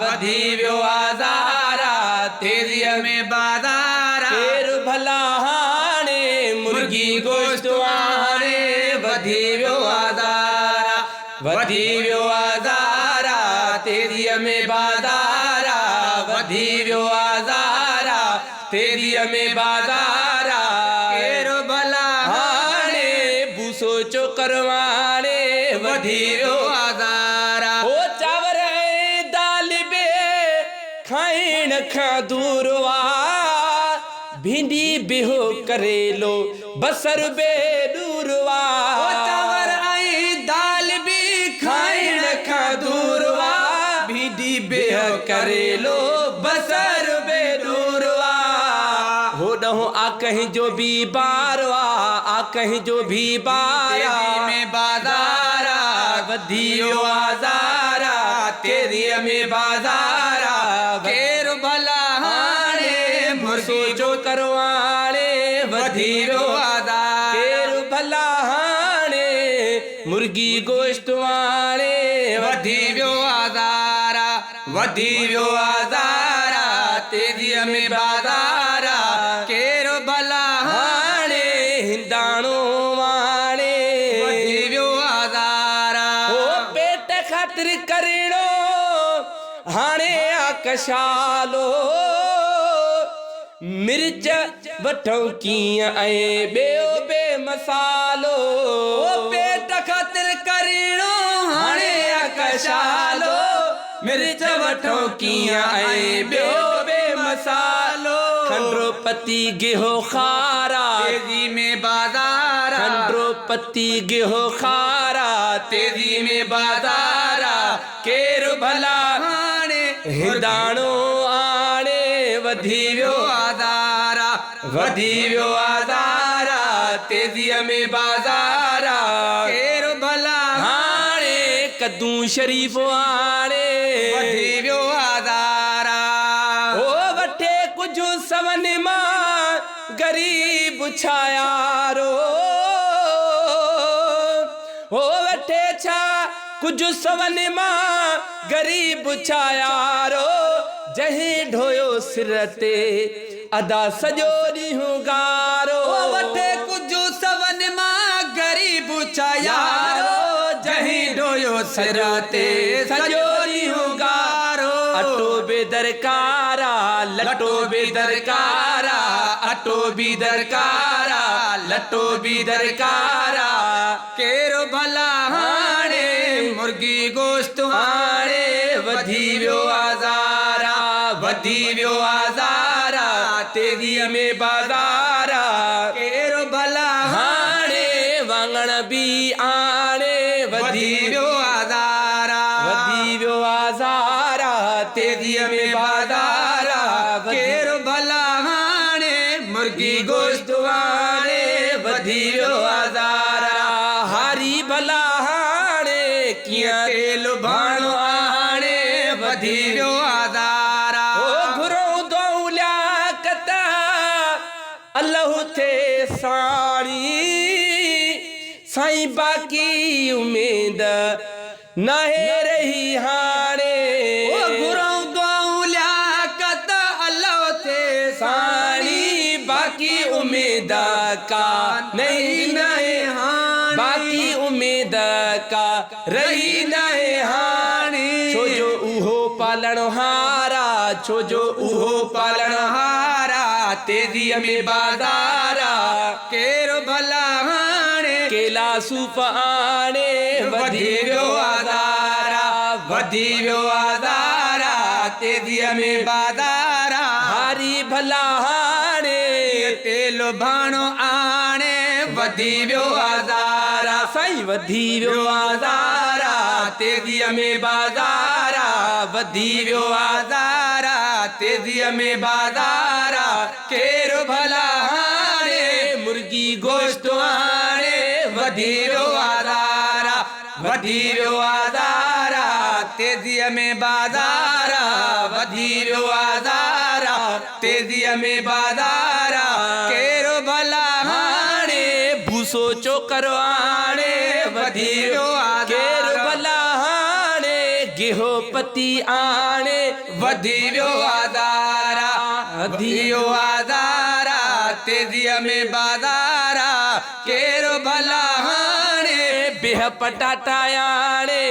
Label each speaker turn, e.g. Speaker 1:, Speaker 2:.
Speaker 1: वधी वियो आज़ारा तेज़ीअ में बाज़ारा केरु भला हाणे मुर्गी गोश्त हाणे वधी वियो आज़ारा वधी वियो आज़ारा तेज़ीअ में बाज़ारा वधी वियो आज़ारा तेज़ीअ में बाज़ारा केरु भला हाणे भूसो चोकर हाणे वधी वियो आज़ारा ओ चावर ऐं दाल बे खाइण खां दूर वा भिंडी बिहो करेलो बसर बे दूर वा चावर ऐं दाल बि खाइण खां दूर वा भिंडी बिहो करेलो बसर बे दूर वा होॾो आ कहीं जो भी बारवा आ कहीं जो भी बारा में बाज़ारा वधी वियो आज़ारा तेज़ीअ में बाज़ारा केरु भला हाणे मुर्गी जो करो हाणे वधी वियो आज़ारा केरु भला हाणे मुर्गी गोश्त हाणे वधी वियो आज़ारा वधी वियो आज़ारा तेज़ीअ में बाज़ारा केरु भला हाणे हिंदाणो हाणे वधी वियो आज़ारा ओ पेट ख़ातिर करिणो हाणे आकशालो मिर्च वठूं कीअं ऐं ॿियो बे मसालो ओ पेट ख़ातिर करिणो हाणे आकशालो मिर्च वठूं कीअं ऐं ॿियो बे मसालो खंडो पत्ती गिहो खारा तेज़ी में बाज़ारा खंडो पत्ती गिहो खारा तेज़ी में बाज़ारा केरु भला हाणे हिंदाणो हाणे वधी वियो आज़ारा वधी वियो आज़ारा तेज़ीअ में बाज़ारा केरु भला हाणे कद्दू शरीफ़ हाणे वधी वियो आज़ारा ओ वठे कुझु सवन मां गरीब छायारो हो वठे छा कुझु सवन मां गरीब छायारो जहीं ढोयो सिर ते अदा सॼो ॾींहुं गारो वठे कुझु सवन मां गरीब छायारो जहीं ढोयो सिर ते सॼो ॾींहुं गारो अटो बि दरकारा लटो बि दरकारा अटो बि दरकारा लटो बि दरकारा केरु भला हाणे मुर्गी गोश्त हाणे वधी वियो आज़ारा वधी वियो आज़ारा तेज़ीअ में बाज़ारा केरु भला हाणे वाङण बि आणे वधी वियो आज़ारा वधी वियो आज़ारा तेज़ीअ में बाज़ारा केरु भला हाणे मुर्गी गोश्त हाणे वधी वियो आज़ारा हारी भला हाणे कीअं तेल भाणो हाणे वधी वियो आज़ारा ओ घुरो दौल्या कता अल्लाह थे साणी साईं बाकी उमेद नाहे रही हाणे ओ घुरो दौल्या कता अल्लाह थे साणी बाकी उमेद का नहीं नहे हाणे बाकी उमेद का रही नहे हाणे छो जो उहो पालण हारा छो जो उहो पालण हारा तेज़ीअ में बाज़ारा केरु भला हाणे केला सूप हाणे वधी वियो आज़ारा वधी वियो आज़ारा तेज़ीअ में बाज़ारा हारी भला हाणे तेल भाणो आणे वधी वियो आज़ारा साईं वधी वियो आज़ारा तेज़ीअ में बाज़ारा वधी वियो आज़ारा तेज़ीअ में बाज़ारा केरु भला हाणे मुर्गी गोश्त हाणे वधी वियो आज़ारा वधी वियो आज़ारा तेज़ीअ में बाज़ारा वधी वियो आज़ारा तेज़ीअ में बाज़ारा केरु भला हाणे भूसो चोकर हाणे वधी वियो केरु भला हाणे गेहो पति आणे
Speaker 2: वधी वियो आदारा, वधी वियो आदारा, तेजीअ में बाज़ारा, केरो भला हाणे
Speaker 1: बिह पटाटा आणे